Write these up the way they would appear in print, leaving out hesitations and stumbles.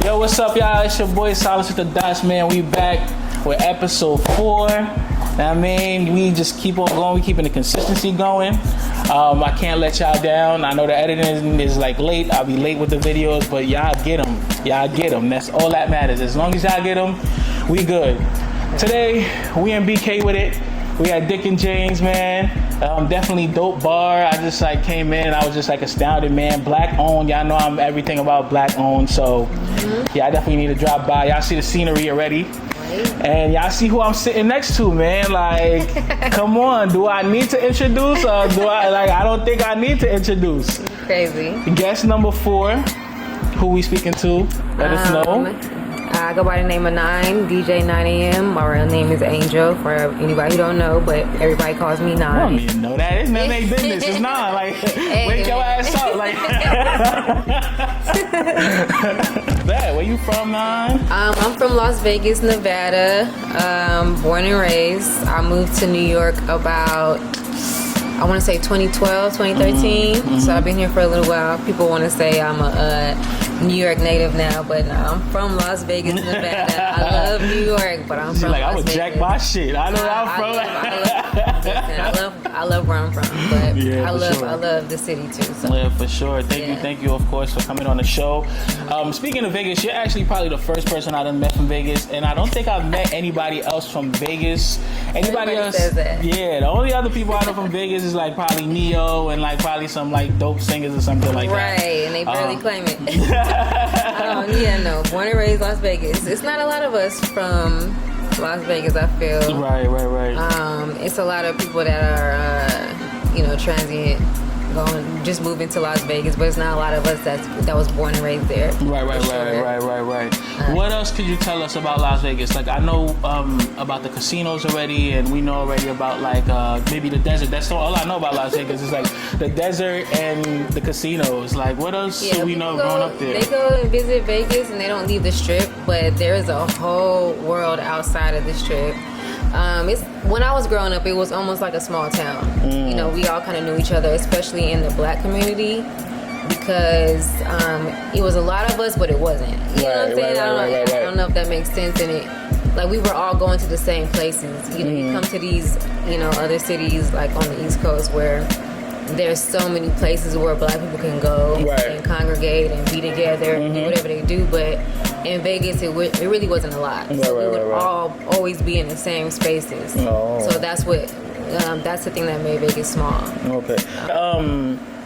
Yo, what's up, y'all? It's your boy Silence with the Dots, man. We back with episode 4. I mean, we just keep on going. We keeping the consistency going. I can't let y'all down. I know the editing is like late. I'll be late with the videos, but y'all get them. Y'all get them. That's all that matters. As long as y'all get them, we good. Today, we in BK with it. We had Dick and James, man. Definitely dope bar. I just like came in and I was just like astounded, man. Black owned. Y'all know I'm everything about black owned. So yeah, I definitely need to drop by. Y'all see the scenery already. And y'all see who I'm sitting next to, man. Like, come on. Do I need to introduce or do I don't think I need to introduce. Crazy. Guest number 4. Who we speaking to? Let us know. I go by the name of DJ9AM. My real name is Angel, for anybody who don't know, but everybody calls me 9. I don't even know that. It's none of their business. It's 9. Like, wake your ass up. Like, where you from, 9? I'm from Las Vegas, Nevada. Born and raised. I moved to New York about, I want to say 2012, 2013. So I've been here for a little while. People want to say I'm a New York native now, but no, I'm from Las Vegas, Nevada. I love New York, but I'm from Las Vegas. I would jack my shit. I know where I'm from. I love where I'm from, but yeah, I love the city too. So. Yeah, for sure. Thank you, of course, for coming on the show. Speaking of Vegas, you're actually probably the first person I done met from Vegas, and I don't think I've met anybody else from Vegas. Anybody else? Says that. Yeah, the only other people I know from Vegas is like probably Neo and like probably some like dope singers or something like that. Right, and they barely claim it. No, born and raised Las Vegas. It's not a lot of us from Las Vegas, I feel. Right. It's a lot of people that are, transient, just moving to Las Vegas, but it's not a lot of us that was born and raised there. Right. What else could you tell us about Las Vegas? Like, I know about the casinos already, and we know already about like maybe the desert. That's all I know about Las Vegas is like the desert and the casinos. Like, what else do we know growing up there? They go and visit Vegas, and they don't leave the Strip, but there is a whole world outside of the Strip. When I was growing up, it was almost like a small town. We all kind of knew each other, especially in the black community, because it was a lot of us, but it wasn't. You know what I'm saying? I don't know if that makes sense. And we were all going to the same places. You come to these, other cities like on the East Coast where there's so many places where black people can go and congregate and be together and do whatever they do, but in Vegas it really wasn't a lot. So we would all always be in the same spaces. So that's the thing that made Vegas small. Okay.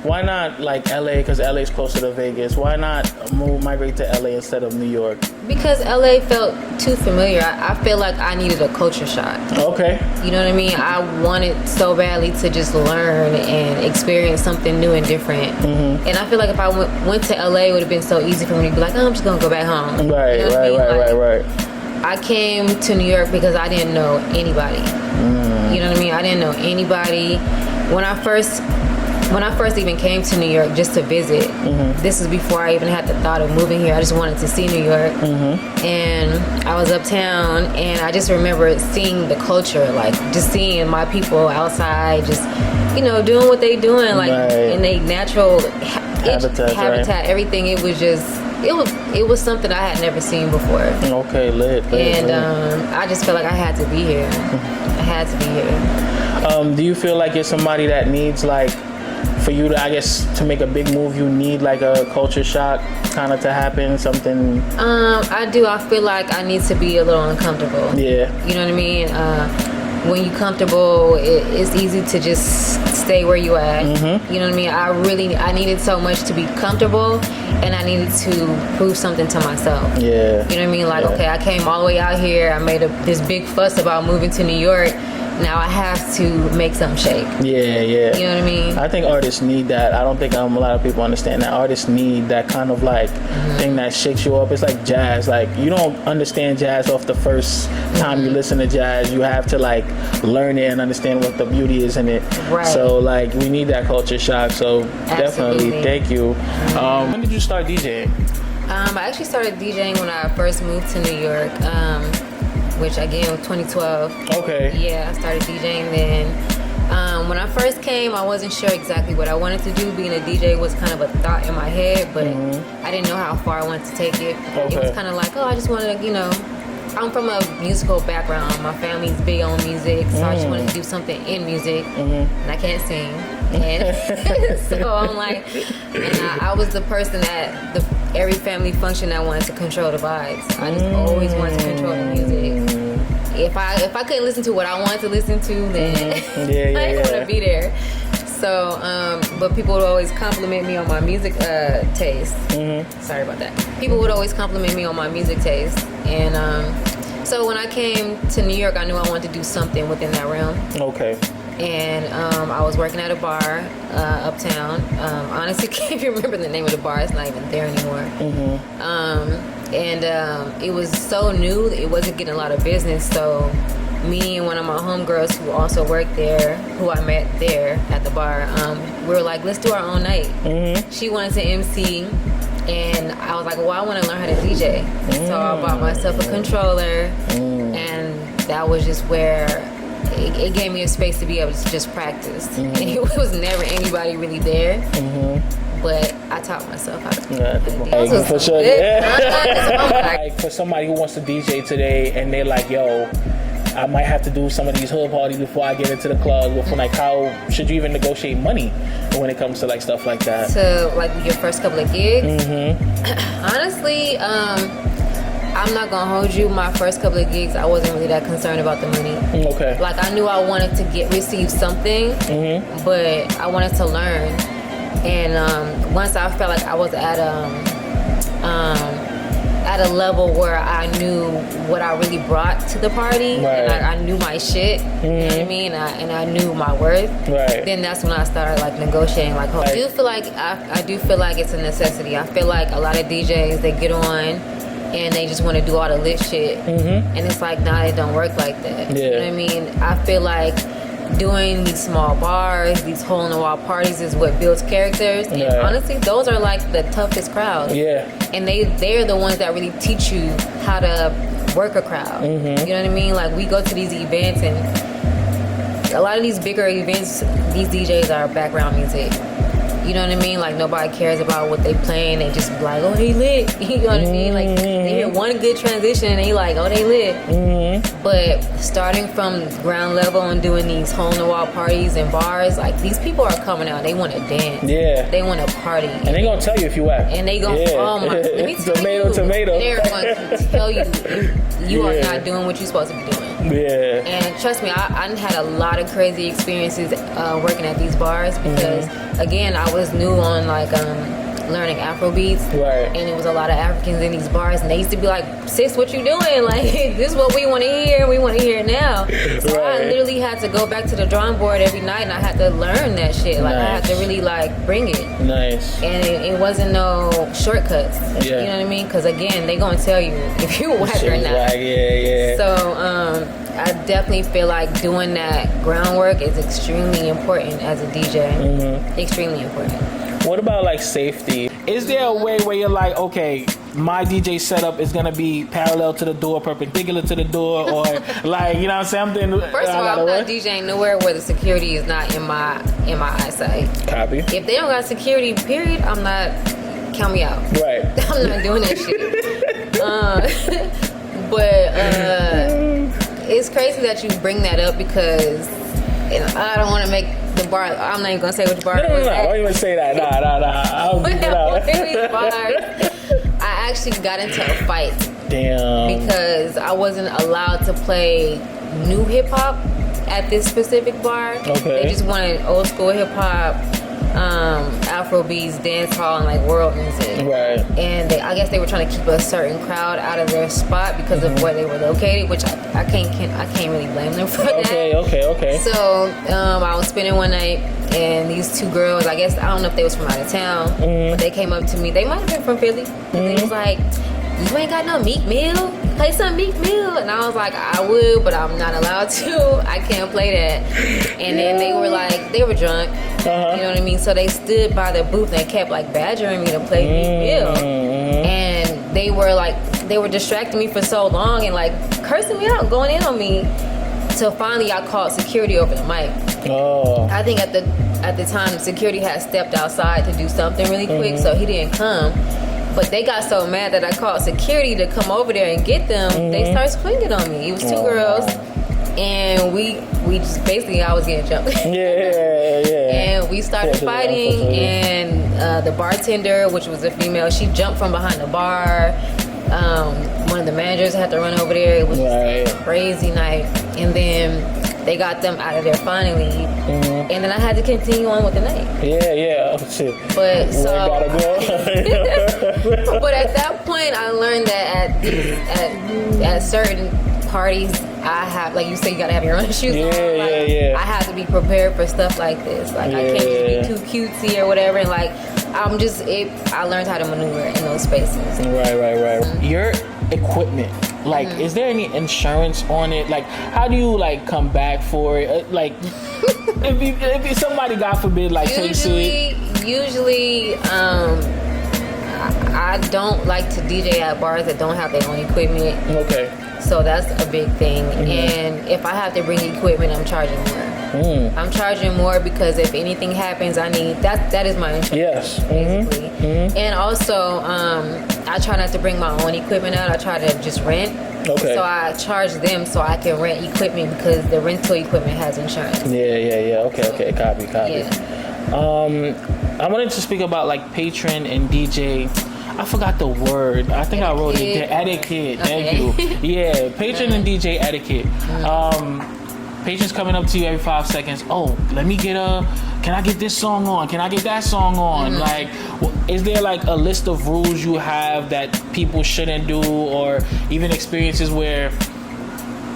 Why not like LA, because LA is closer to Vegas? Why not migrate to LA instead of New York? Because LA felt too familiar. I feel like I needed a culture shock. Okay. You know what I mean? I wanted so badly to just learn and experience something new and different. And I feel like if I went to LA, it would have been so easy for me to be like, oh, I'm just going to go back home. Right. I came to New York because I didn't know anybody. You know what I mean? I didn't know anybody. When I first even came to New York just to visit, this is before I even had the thought of moving here. I just wanted to see New York. And I was uptown, and I just remember seeing the culture, like just seeing my people outside, just, doing what they doing, like in their natural habitat, everything. It was just, it was something I had never seen before. Okay, lit. And I just felt like I had to be here. Do you feel like you're somebody that needs like, for you to, I guess, to make a big move, you need like a culture shock kind of to happen, something? I do. I feel like I need to be a little uncomfortable. Yeah. You know what I mean? When you're comfortable, it's easy to just stay where you at. You know what I mean? I needed so much to be comfortable, and I needed to prove something to myself. Yeah. You know what I mean? Like, okay, I came all the way out here. I made this big fuss about moving to New York. Now I have to make something shake. Yeah. You know what I mean? I think artists need that. I don't think a lot of people understand that. Artists need that kind of like thing that shakes you up. It's like jazz. Like, you don't understand jazz off the first time you listen to jazz. You have to like learn it and understand what the beauty is in it. Right. So like, we need that culture shock. So definitely, thank you. When did you start DJing? I actually started DJing when I first moved to New York. Which again was 2012. Okay. Yeah, I started DJing then. When I first came, I wasn't sure exactly what I wanted to do. Being a DJ was kind of a thought in my head, but I didn't know how far I wanted to take it. It was kind of like, I just wanted to, I'm from a musical background. My family's big on music, so I just wanted to do something in music, and I can't sing. And so I'm like, and I was the person at every family function that wanted to control the vibes. I just always wanted to control the music. If I couldn't listen to what I wanted to listen to, then I didn't want to be there. So, but people would always compliment me on my music taste. Sorry about that. People would always compliment me on my music taste. And so when I came to New York, I knew I wanted to do something within that realm. Okay. And I was working at a bar uptown. Honestly, can't even remember the name of the bar. It's not even there anymore. And it was so new, it wasn't getting a lot of business. So me and one of my homegirls who also worked there, who I met there at the bar, we were like, let's do our own night. She wanted to MC, and I was like, well, I want to learn how to DJ. So I bought myself a controller, and that was just where it gave me a space to be able to just practice. And it was never anybody really there. But I taught myself how to DJ. For sure. Like for somebody who wants to DJ today and they're like, yo, I might have to do some of these hood parties before I get into the club. Before, like, how should you even negotiate money when it comes to like stuff like that? So like your first couple of gigs? Honestly, I'm not gonna hold you. My first couple of gigs, I wasn't really that concerned about the money. Okay. Like I knew I wanted to receive something, but I wanted to learn. And once I felt like I was at a level where I knew what I really brought to the party, and I knew my shit, you know what I mean, and I knew my worth. Then that's when I started like negotiating. Like, I do feel like I do feel like it's a necessity. I feel like a lot of DJs, they get on and they just want to do all the lit shit, and it's like, nah, it don't work like that. You know what I mean? I feel like doing these small bars, these hole in the wall parties is what builds characters. And honestly, those are like the toughest crowds. And they're the ones that really teach you how to work a crowd. You know what I mean? Like we go to these events, and a lot of these bigger events, these DJs are background music. You know what I mean? Like nobody cares about what they playing. They just be like, oh, they lit. You know what I mean? Like they hear one good transition and they like, oh, they lit. But starting from ground level and doing these hole in the wall parties and bars, like these people are coming out. They want to dance. They want to party. And they gonna tell you if you act. And they gonna, oh my, let me tell tomato, you, tomato. They're going to tell you you are not doing what you're supposed to be doing. And trust me, I had a lot of crazy experiences working at these bars because again, I was new on like learning Afro beats, and it was a lot of Africans in these bars, and they used to be like, sis, what you doing? Like, this is what we want to hear. We want to hear it now. So I literally had to go back to the drawing board every night, and I had to learn that shit. Like I had to really like bring it. And it wasn't no shortcuts. You know what I mean? Because again, they gonna tell you if you whack or not. So I definitely feel like doing that groundwork is extremely important as a DJ. Extremely important. What about like safety? Is there a way where you're like, okay, my DJ setup is gonna be parallel to the door, perpendicular to the door, or like, you know what I'm saying? First of all, I'm not DJing nowhere where the security is not in my eyesight. Copy. If they don't got security, period, I'm not. Count me out. I'm not doing that shit. But it's crazy that you bring that up because I don't want to make the bar. I'm not even gonna say which bar. No. Why you want to say that? Nah. I actually got into a fight. Damn. Because I wasn't allowed to play new hip hop at this specific bar. They just wanted old school hip hop, Afro beats, dance hall, and like world music. And I guess they were trying to keep a certain crowd out of their spot because of where they were located, which I can't really blame them for that. Okay. So I was spending one night, and these two girls, I guess, I don't know if they was from out of town, but they came up to me. They might have been from Philly. And they was like, you ain't got no Meek Mill? Play some Meek Mill. And I was like, I would, but I'm not allowed to. I can't play that. And then they were like, they were drunk. You know what I mean? So they stood by the booth and kept like badgering me to play Meek Mill. And they were distracting me for so long and like cursing me out, going in on me. So finally I called security over the mic. Oh. I think at the time security had stepped outside to do something really quick, so he didn't come. But they got so mad that I called security to come over there and get them. They started swinging on me. It was two girls, and we just basically, I was getting jumped. And we started fighting, and the bartender, which was a female, she jumped from behind the bar. One of the managers had to run over there. It was just a crazy night. And then they got them out of there finally. And then I had to continue on with the night. Oh, shit. But so, gotta go. but at that point, I learned that at certain parties, I have, like you say, you gotta have your own shoes on. I have to be prepared for stuff like this. Like I can't just be too cutesy or whatever. And like I learned how to maneuver in those spaces. Right. Your equipment. Like, is there any insurance on it? Like, how do you like come back for it? Like, if somebody, God forbid, like takes it. Usually, I don't like to DJ at bars that don't have their own equipment. Okay. So that's a big thing. And if I have to bring equipment, I'm charging more. I'm charging more because if anything happens, I need that is my insurance. Basically. And also, I try not to bring my own equipment out. I try to just rent. Okay. So I charge them so I can rent equipment because the rental equipment has insurance. Okay. Copy. Yeah. I wanted to speak about like patron and DJ. I forgot the word. I think I wrote it. The etiquette. Thank you. Yeah, patron and DJ etiquette. Patron's coming up to you every 5 seconds. Oh, let me get can I get this song on? Can I get that song on? Like, is there like a list of rules you have that people shouldn't do, or even experiences where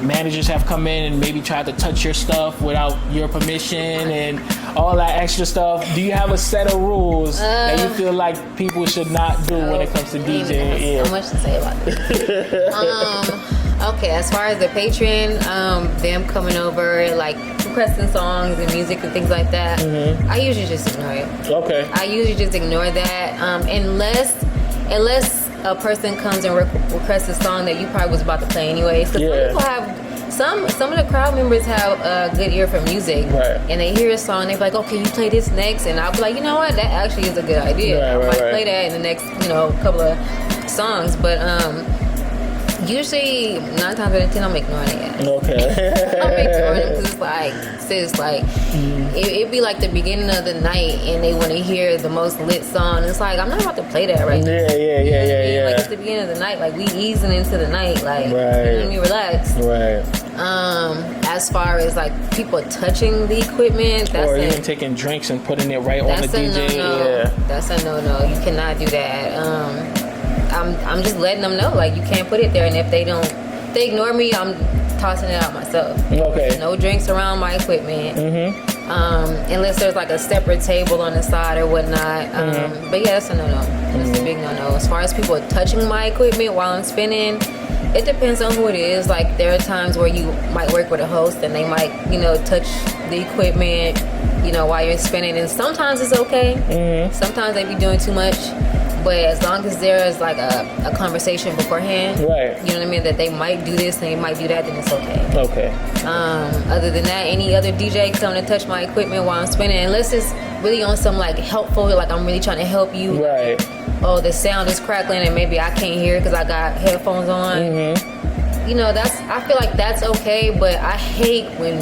managers have come in and maybe tried to touch your stuff without your permission and all that extra stuff? Do you have a set of rules that you feel like people should not do when it comes to DJing? So much to say about this. Okay, as far as the patron, them coming over, like requesting songs and music and things like that, I usually just ignore it. Okay. I usually just ignore that, unless a person comes and requests a song that you probably was about to play anyway. So some people have, some of the crowd members have a good ear for music, and they hear a song, they're like, "Okay, you play this next," and I'll be like, "You know what? That actually is a good idea. I might play that in the next, couple of songs." But usually 9 times out of 10, I'm ignoring it. Okay. I'm ignoring it because it's like, sis, like, it'd be like the beginning of the night and they want to hear the most lit song. It's like, I'm not about to play that right now. Yeah. Like, it's the beginning of the night. Like, we easing into the night. Like, let me relax. As far as, like, people touching the equipment, or even taking drinks and putting it right on the DJ. That's a no-no. You cannot do that. I'm just letting them know, like, you can't put it there, and if they ignore me, I'm tossing it out myself. Okay. No drinks around my equipment. Unless there's like a separate table on the side or whatnot. But yeah, that's a no-no. That's a big no-no. As far as people touching my equipment while I'm spinning, it depends on who it is. Like, there are times where you might work with a host and they might, touch the equipment, while you're spinning, and sometimes it's okay. Sometimes they be doing too much. But as long as there is like a conversation beforehand, you know what I mean, that they might do this and they might do that, then it's okay. Okay. Other than that, any other DJ coming to touch my equipment while I'm spinning, unless it's really on some like helpful, like I'm really trying to help you. Right. Oh, the sound is crackling and maybe I can't hear because I got headphones on. I feel like that's okay, but I hate when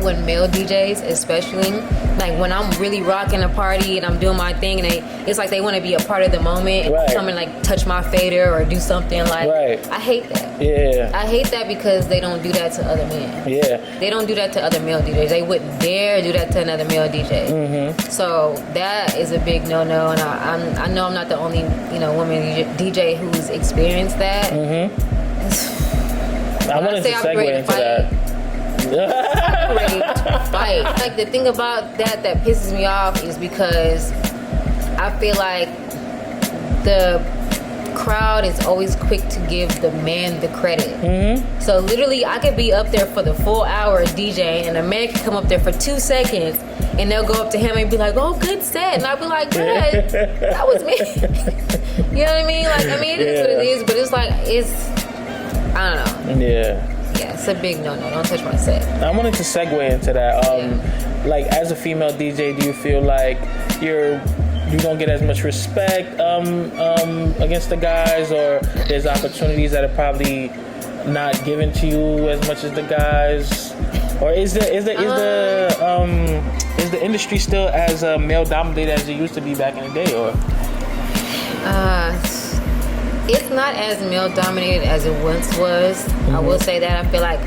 when male DJs, especially, like when I'm really rocking a party and I'm doing my thing and it's like they want to be a part of the moment and come and like touch my fader or do something like. I hate that. Yeah. I hate that because they don't do that to other men. Yeah. They don't do that to other male DJs. They wouldn't dare do that to another male DJ. So that is a big no-no, and I know I'm not the only woman DJ who's experienced that. I want to segue into that. I'm ready to fight. Like, the thing about that pisses me off is because I feel like the crowd is always quick to give the man the credit. So literally, I could be up there for the full hour DJ, and a man can come up there for 2 seconds, and they'll go up to him and be like, "Oh, good set," and I'll be like, "Good, that was me." You know what I mean? Like, I mean, it is what it is, but it's like, I don't know. Yeah. Yeah, it's a big no-no. Don't touch my set. I wanted to segue into that. Like, as a female DJ, do you feel like you don't get as much respect against the guys, or there's opportunities that are probably not given to you as much as the guys, or is the industry still as male dominated as it used to be back in the day, or? It's not as male dominated as it once was. I will say that. I feel like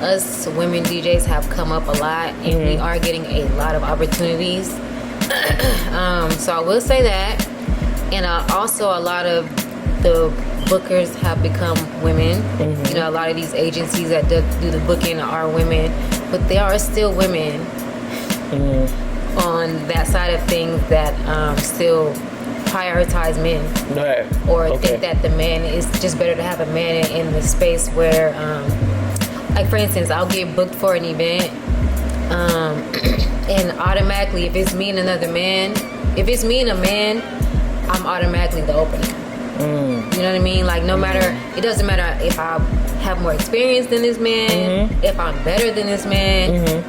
us women DJs have come up a lot, and we are getting a lot of opportunities. So I will say that. And also a lot of the bookers have become women. You know, a lot of these agencies that do the booking are women, but there are still women on that side of things that still prioritize men, or think that the man is just better to have a man in the space where, like for instance, I'll get booked for an event, and automatically, if it's me and another man, if it's me and a man, I'm automatically the opener. You know what I mean? Like, no matter, it doesn't matter if I have more experience than this man, if I'm better than this man,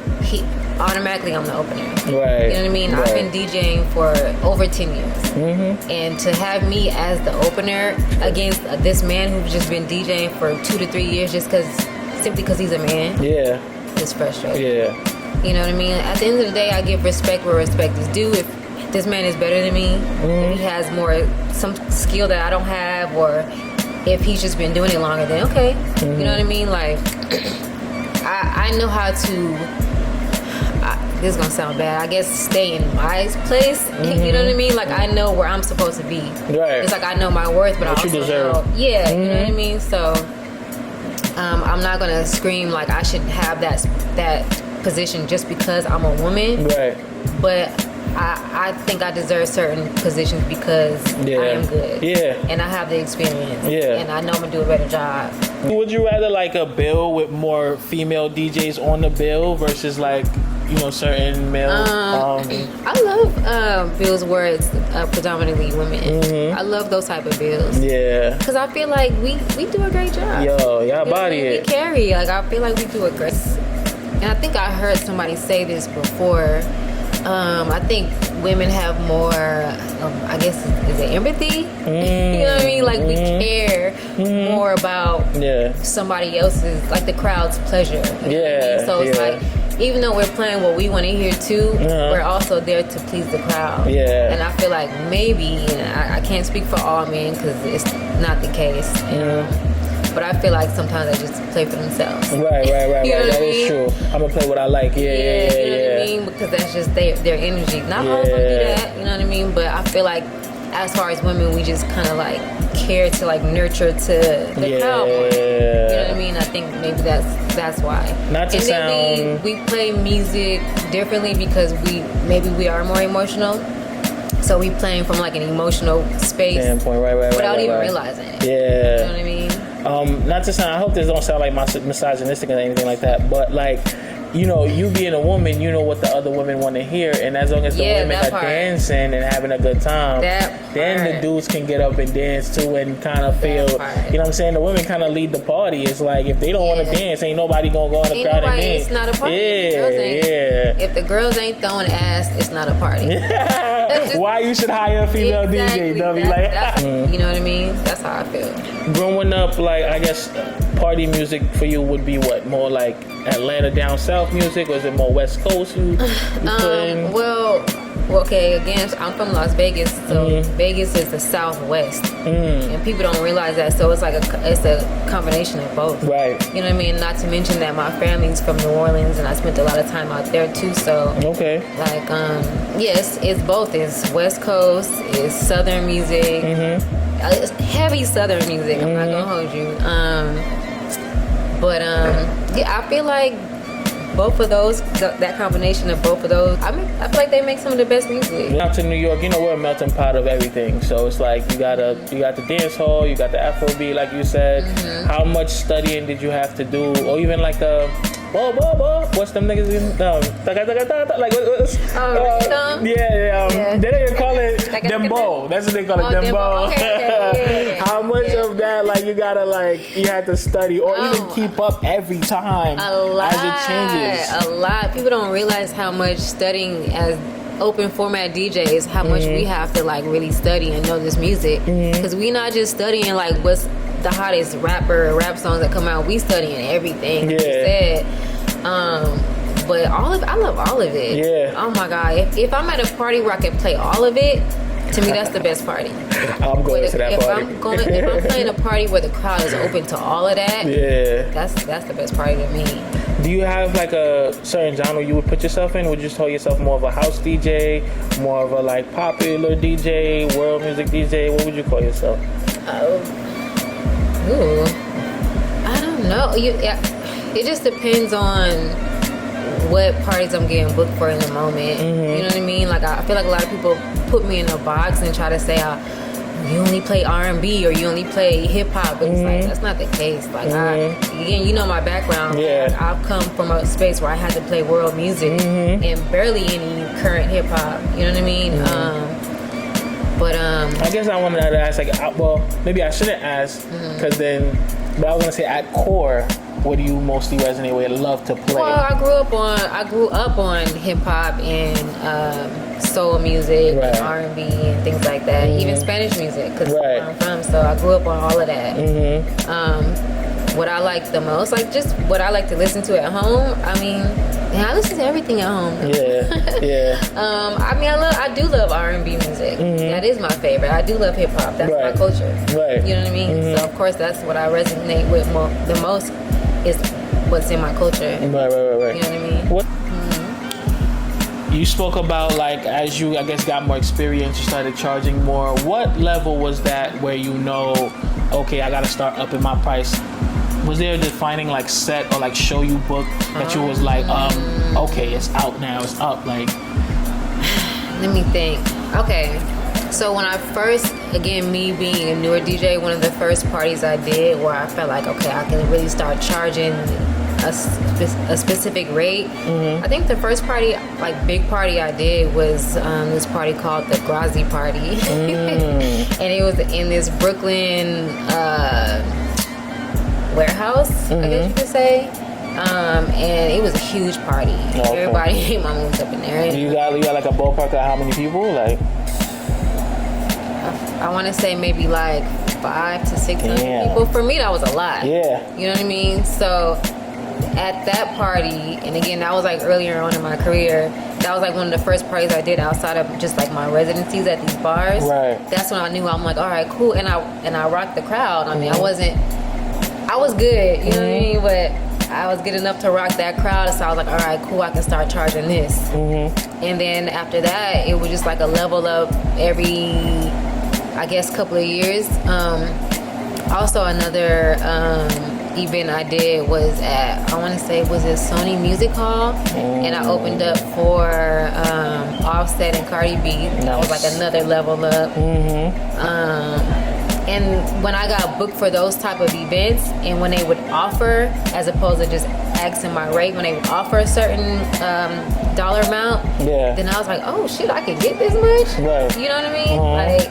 automatically I'm the opener. Right. You know what I mean? Right. I've been DJing for over 10 years. And to have me as the opener against this man who's just been DJing for 2 to 3 years simply because he's a man. Yeah. It's frustrating. Yeah. You know what I mean? At the end of the day, I give respect where respect is due. If this man is better than me, if he has some skill that I don't have, or if he's just been doing it longer, then okay. You know what I mean? Like, I know how to, this is gonna sound bad, I guess, stay in my place. You know what I mean? Like, I know where I'm supposed to be. Right. It's like I know my worth, but I also know. Yeah, you know what I mean? So I'm not gonna scream like I should have that position just because I'm a woman. Right. But I think I deserve certain positions because I am good. Yeah. And I have the experience. Yeah. And I know I'm gonna do a better job. Would you rather like a bill with more female DJs on the bill versus like, you know, certain male? I love bills where it's predominantly women. I love those type of bills. Yeah. Because I feel like we do a great job. Yo, y'all body it. We carry. Like, I feel like we do a great. And I think I heard somebody say this before. I think women have more, I guess, is it empathy? You know what I mean? Like, we care more about somebody else's, like the crowd's pleasure. You know what I mean? So it's like, even though we're playing what we want to hear too, we're also there to please the crowd. Yeah. And I feel like maybe, and I can't speak for all men because it's not the case. But I feel like sometimes they just play for themselves. Right. You know that is true. I'm gonna play what I like. You know what I mean? Because that's just their energy. Not all of them do that. You know what I mean? But I feel like, as far as women, we just kind of like care to like nurture to the crowd more. You know what I mean? I think maybe that's why. Not to and sound. Then we play music differently because we are more emotional. So we playing from like an emotional space standpoint, without even realizing it. Yeah. You know what I mean? Not to sound, I hope this don't sound like misogynistic or anything like that, but like, you know, you being a woman, you know what the other women want to hear, and as long as the women are dancing and having a good time, then the dudes can get up and dance too and kind of feel, you know what I'm saying? The women kind of lead the party. It's like, if they don't want to dance, ain't nobody gonna go in the crowd and dance. It's not a party. If the girls ain't throwing ass, it's not a party. Why you should hire a female DJ, W? That's, you know what I mean? That's how I feel. Growing up, like, I guess party music for you would be what? More like Atlanta down south music, or is it more West Coast you putting? Well, okay, again, I'm from Las Vegas, so Vegas is the Southwest, and people don't realize that. So it's like it's a combination of both, right? You know what I mean? Not to mention that my family's from New Orleans, and I spent a lot of time out there too. So like, yes, it's both. It's West Coast, it's Southern music, it's heavy Southern music. I'm not gonna hold you, but yeah, I feel like both of those, that combination of both of those, I feel like they make some of the best music. Out to New York, you know, we're a melting pot of everything. So it's like, you got the dance hall, you got the Afrobeat, like you said. How much studying did you have to do, or even like the what's them niggas in? Like they didn't call it dembo. That's what they call it, dembo. Okay. How how much of that like you gotta like you had to study or even keep up every time as it changes? A lot. People don't realize how much studying as open format DJs, how much we have to like really study and know this music, because we not just studying like what's the hottest rap songs that come out. We studying everything. Like you said. But I love all of it. Yeah. Oh my God. If I'm at a party where I can play all of it, to me that's the best party. I'm going to that party. If I'm playing a party where the crowd is open to all of that, that's the best party to me. Do you have like a certain genre you would put yourself in? Would you call yourself more of a house DJ, more of a like popular DJ, world music DJ? What would you call yourself? I don't know. It just depends on what parties I'm getting booked for in the moment. You know what I mean? Like I feel like a lot of people put me in a box and try to say you only play R&B or you only play hip hop, but it's like that's not the case. Like again, you know my background. I've come from a space where I had to play world music and barely any current hip hop. You know what I mean? I guess I wanted to ask like, well, maybe I shouldn't ask because but I was gonna say at core, what do you mostly resonate with, love to play? Well, I grew up on hip hop and soul music, and R&B and things like that. Even Spanish music, because where I'm from. So I grew up on all of that. What I like the most, like just what I like to listen to at home. I mean, I listen to everything at home. I mean, I do love R&B music. That is my favorite. I do love hip hop. That's my culture. You know what I mean? So of course, that's what I resonate with the most. Is what's in my culture. Right. You know what I mean? You spoke about like as you I guess got more experience, you started charging more. What level was that where okay, I gotta start upping my price? Was there a defining like set or like show you book that you was like, okay, it's out now, it's up, like? Let me think. Okay. So when I first, again, me being a newer DJ, one of the first parties I did where I felt like, okay, I can really start charging a specific rate. I think the first party, like big party I did was this party called the Grazi Party. And it was in this Brooklyn warehouse, I guess you could say. And it was a huge party. Everybody ate my moves up in there. You got like a ballpark of how many people? Like, I want to say maybe like 500 to 600 people. For me, that was a lot. You know what I mean? So at that party, and again, that was like earlier on in my career, that was like one of the first parties I did outside of just like my residencies at these bars. That's when I knew I'm like, all right, cool. And I rocked the crowd. I mean, I was good, you know what I mean? But I was good enough to rock that crowd, so I was like, all right, cool, I can start charging this. And then after that, it was just like a level up every, I guess, couple of years. Also, another event I did was at, I want to say, was it Sony Music Hall? And I opened up for Offset and Cardi B. That was like another level up. And when I got booked for those type of events, and when they would offer, as opposed to just asking my rate, when they would offer a certain dollar amount, then I was like, oh shit, I could get this much? You know what I mean? Like,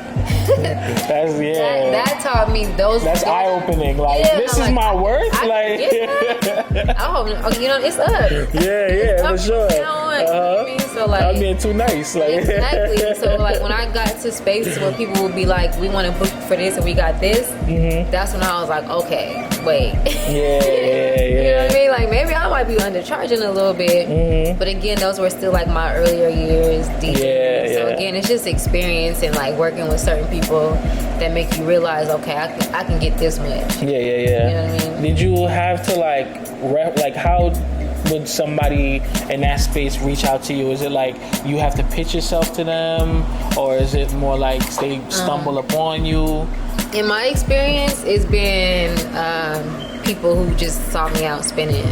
that taught me those. That's eye opening. Like, this is my worth. Like, oh, you know, it's up. For sure. You know what I mean? So like, I'm being too nice. Like, exactly. So like, when I got to spaces where people would be like, we want to book for this and we got this, that's when I was like, okay, wait. You know what I mean? Like, maybe I might be undercharging a little bit, but again, those were still like my earlier years DJing. So again, it's just experience and like working with certain people that make you realize, okay, I can get this much. You know what I mean? Did you have to like how would somebody in that space reach out to you? Is it like you have to pitch yourself to them, or is it more like they stumble upon you? In my experience, it's been people who just saw me out spinning.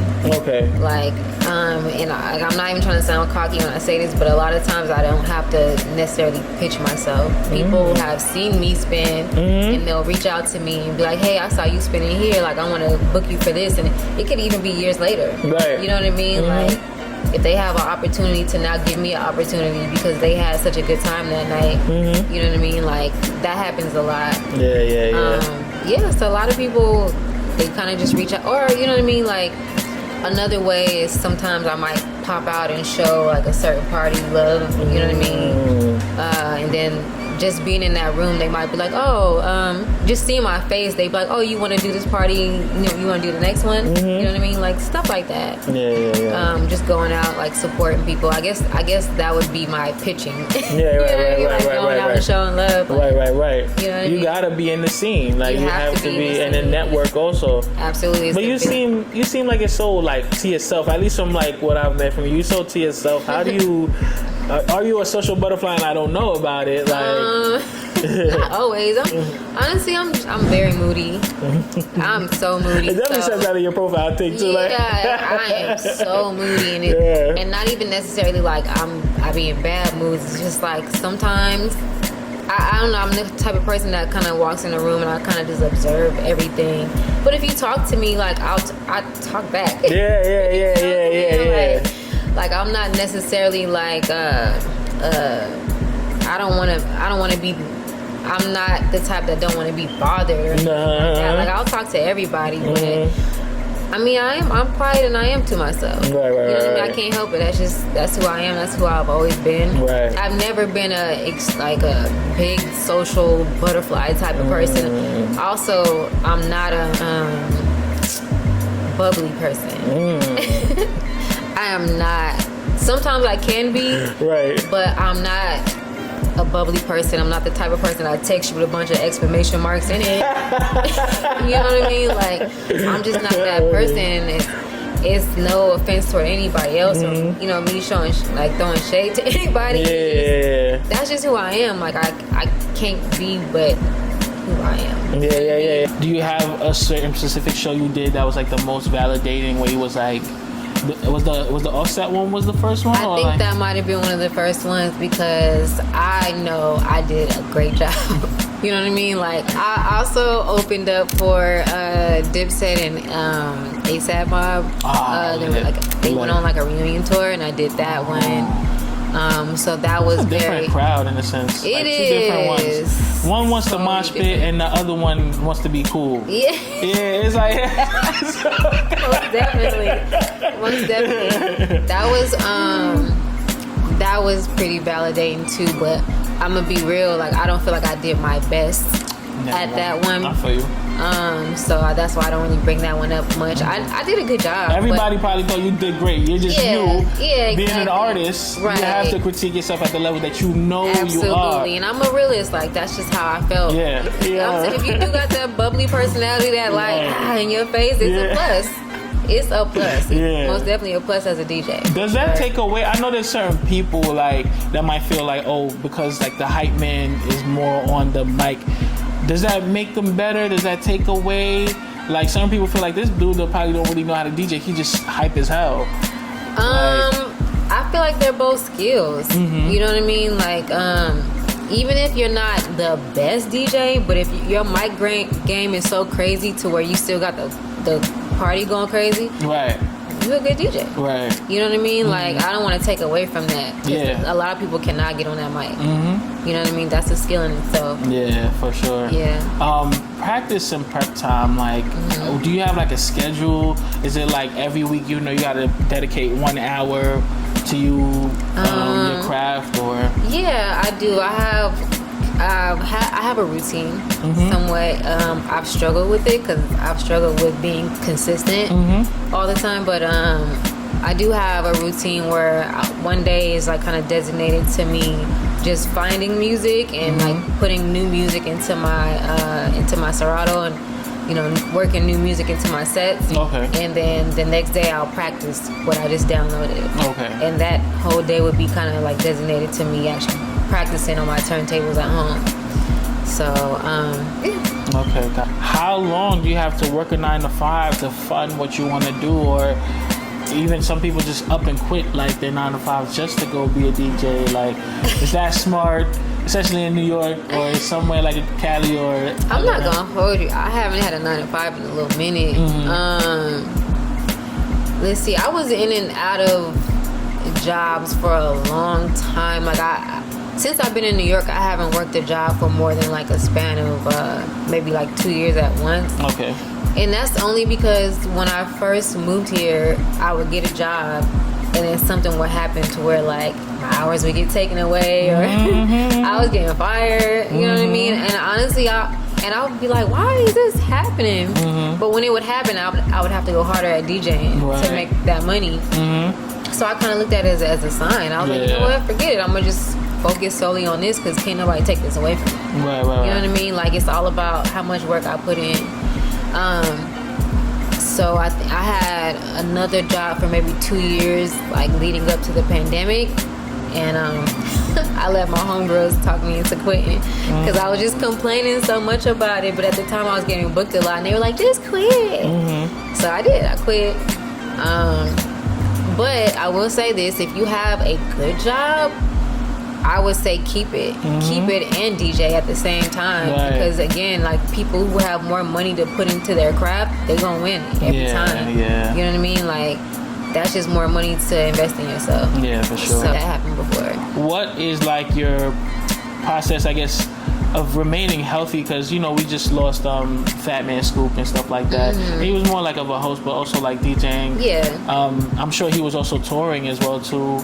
Like, and I'm not even trying to sound cocky when I say this, but a lot of times I don't have to necessarily pitch myself. People have seen me spin, and they'll reach out to me and be like, hey, I saw you spinning here, like I want to book you for this, and it could even be years later. You know what I mean? Like, if they have an opportunity to now give me an opportunity because they had such a good time that night, you know what I mean? Like, that happens a lot. Yeah, so a lot of people, they kind of just reach out, or, you know what I mean? Like, another way is sometimes I might pop out and show, like, a certain party love, you know what I mean? And then just being in that room, they might be like, just seeing my face, they be like, oh, you want to do this party? You want to do the next one? You know what I mean? Like, stuff like that. Just going out, like, supporting people. I guess that would be my pitching. Going out and showing love. Like, right. You know what I mean? You gotta be in the scene. Like, you have to be in the network also. Absolutely. But you seem like it's so, like, to yourself. At least from, like, what I've met from you. You're so to yourself. How do you... are you a social butterfly and I don't know about it? Like, not always. I'm very moody. I'm so moody. It definitely says that in your profile thing too. I am so moody, and not even necessarily like I be in bad moods. It's just like sometimes I don't know. I'm the type of person that kind of walks in a room and I kind of just observe everything. But if you talk to me, like I talk back. Like I'm not necessarily like I don't want to be. I'm not the type that don't want to be bothered or anything like that. Like I'll talk to everybody, but I mean I'm quiet and I am to myself. Right, you know what I mean? I can't help it. That's who I am. That's who I've always been. Right. I've never been a big social butterfly type of person. Also, I'm not a bubbly person. I am not. Sometimes I can be, right, but I'm not a bubbly person. I'm not the type of person that text you with a bunch of exclamation marks in it. You know what I mean? Like, I'm just not that person. It's no offense toward anybody else, or you know, me throwing shade to anybody. That's just who I am. Like, I can't be but who I am. Yeah. Do you have a certain specific show you did that was like the most validating, where you was like, was the Offset one was the first one? I think that might have been one of the first ones because I know I did a great job. You know what I mean? Like, I also opened up for Dipset and ASAP Mob. They went on like a reunion tour, and I did that one. So that was a different crowd in a sense. It like, is. Two different ones. One wants to mosh pit, and the other one wants to be cool. Yeah. Yeah, it's like Most definitely. That was pretty validating too. But I'm gonna be real. Like, I don't feel like I did my best at that one. I feel you. So that's why I don't really bring that one up much. I did a good job. Everybody probably thought you did great. You're just exactly. Being an artist, right. You have to critique yourself at the level that you know Absolutely. You are. Absolutely, and I'm a realist. Like, that's just how I felt. Yeah. You know what I'm saying? If you do got that bubbly personality that like in your face, it's a plus. It's a plus. Yeah. Most definitely a plus as a DJ. Does that take away? I know there's certain people like that might feel like, oh, because like the hype man is more on the mic. Does that make them better? Does that take away? Like, some people feel like this dude that probably don't really know how to DJ. He just hype as hell. I feel like they're both skills. You know what I mean? Like, even if you're not the best DJ, but if your mic game is so crazy to where you still got the party going crazy, right? You're a good DJ, right? You know what I mean? Like, I don't want to take away from that. Yeah. A lot of people cannot get on that mic. You know what I mean? That's a skill in itself. Yeah, for sure. Yeah. Practice and prep time. Like, do you have like a schedule? Is it like every week? You know, you got to dedicate 1 hour to your craft, or? Yeah, I do. I have a routine somewhat. I've struggled with it because I've struggled with being consistent all the time, but I do have a routine where one day is like kind of designated to me just finding music and like putting new music into my Serato, and you know, working new music into my sets. Okay. And then the next day I'll practice what I just downloaded. Okay. And that whole day would be kind of like designated to me actually practicing on my turntables at home. So, yeah. Okay. How long do you have to work a 9 to 5 to fund what you want to do, or even some people just up and quit like their 9 to 5 just to go be a DJ? Like, is that smart? Especially in New York or somewhere like Cali or... I'm not gonna hold you. I haven't had a 9 to 5 in a little minute. Let's see. I was in and out of jobs for a long time. Like since I've been in New York, I haven't worked a job for more than like a span of maybe like 2 years at once. Okay. And that's only because when I first moved here, I would get a job and then something would happen to where like my hours would get taken away or I was getting fired, you know what I mean? And honestly, I would be like, why is this happening? But when it would happen, I would have to go harder at DJing to make that money. So I kind of looked at it as a sign. I was like, you know what, forget it. I'm going to just focus solely on this because can't nobody take this away from me. You know what I mean? Like, it's all about how much work I put in. So I had another job for maybe 2 years, like leading up to the pandemic. And I let my homegirls talk me into quitting because I was just complaining so much about it. But at the time, I was getting booked a lot, and they were like, "Just quit." So I did. I quit. But I will say this: if you have a good job, I would say keep it. Keep it and DJ at the same time. Because again, like people who have more money to put into their craft, they gonna win every time. You know what I mean? Like. That's just more money to invest in yourself. Yeah, for sure. So that happened before. What is like your process, I guess, of remaining healthy? Because, you know, we just lost Fat Man Scoop and stuff like that. He was more like of a host, but also like DJing. Yeah. I'm sure he was also touring as well, too.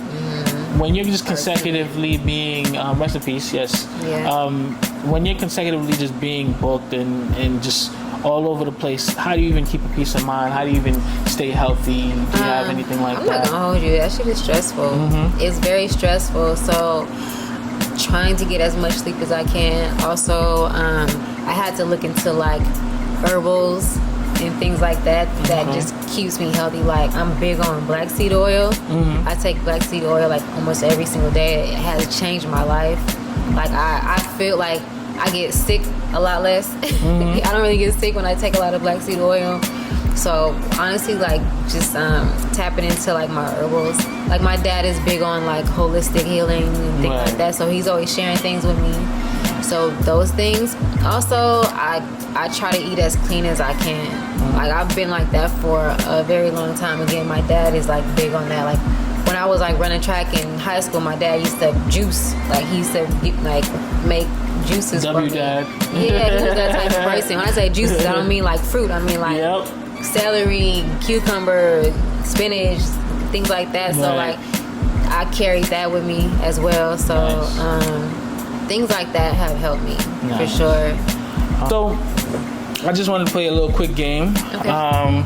When you're just consecutively being, rest in peace, yes. Yeah. When you're consecutively just being booked and just all over the place, how do you even keep a peace of mind? How do you even stay healthy? Do you have anything like that? I'm not gonna hold you. That shit is stressful. It's very stressful. So trying to get as much sleep as I can. Also, I had to look into like herbals and things like that that just keeps me healthy. Like I'm big on black seed oil. I take black seed oil like almost every single day. It has changed my life. Like I feel like I get sick a lot less. I don't really get sick when I take a lot of black seed oil. So honestly, like just tapping into like my herbals. Like my dad is big on like holistic healing and things like that. So he's always sharing things with me. So those things. Also, I try to eat as clean as I can. Like I've been like that for a very long time. Again, my dad is like big on that. Like when I was like running track in high school, my dad used to juice. Like he used to like make juices for me. Dad. Yeah, he was that type of person. When I say juices, I don't mean like fruit. I mean like celery, cucumber, spinach, things like that. So like I carried that with me as well. So things like that have helped me for sure. So I just wanted to play a little quick game. Okay.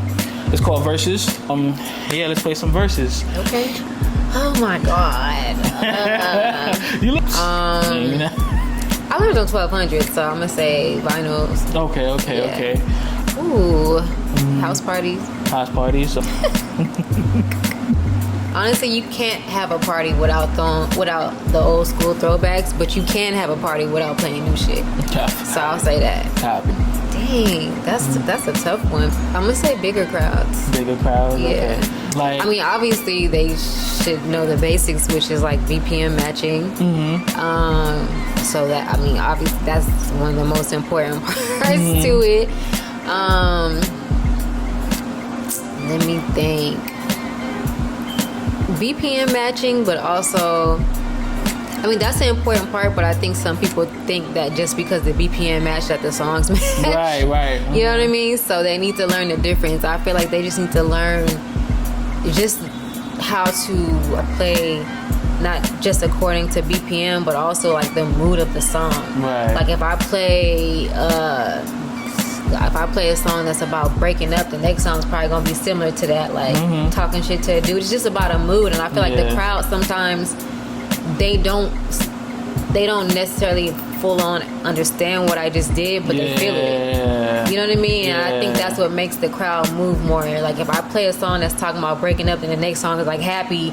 It's called Versus. Yeah, let's play some Versus. Okay. Oh my God. You look. I learned on 1200, so I'm gonna say vinyls. Okay. Ooh, house parties. House parties. Honestly, you can't have a party without the old school throwbacks, but you can have a party without playing new shit. So I'll say that. Dang, that's a tough one. I'm gonna say bigger crowds. Bigger crowds. Yeah. Okay. Like, I mean, obviously they should know the basics, which is like BPM matching. So that, I mean, obviously that's one of the most important parts to it. Let me think. BPM matching, but also, I mean, that's the important part, but I think some people think that just because the BPM match that the songs match. Right. You know what I mean? So they need to learn the difference. I feel like they just need to learn just how to play, not just according to BPM, but also like the mood of the song. Right. Like if I play a song that's about breaking up, the next song's probably gonna be similar to that, like talking shit to a dude. It's just about a mood, and I feel like the crowd sometimes they don't necessarily full on understand what I just did, but they feel it. You know what I mean? And I think that's what makes the crowd move more. Like if I play a song that's talking about breaking up and the next song is like happy,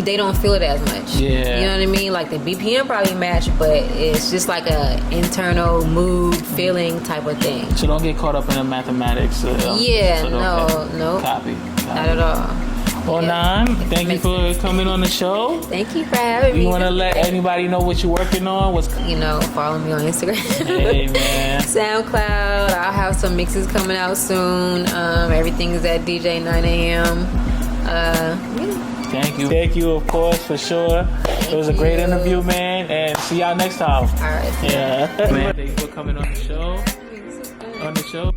they don't feel it as much. You know what I mean? Like the BPM probably match, but it's just like a internal mood feeling type of thing. So don't get caught up in the mathematics. No. Copy. Not at all. Well, Nan, thank you for coming on the show. Thank you for having me. You want to let anybody know what you're working on? Follow me on Instagram. Hey, man. SoundCloud. I'll have some mixes coming out soon. Everything is at DJ9AM. Thank you, of course, for sure. It was a great interview, man, and see y'all next time. All right. Yeah. Man, thank you for coming on the show.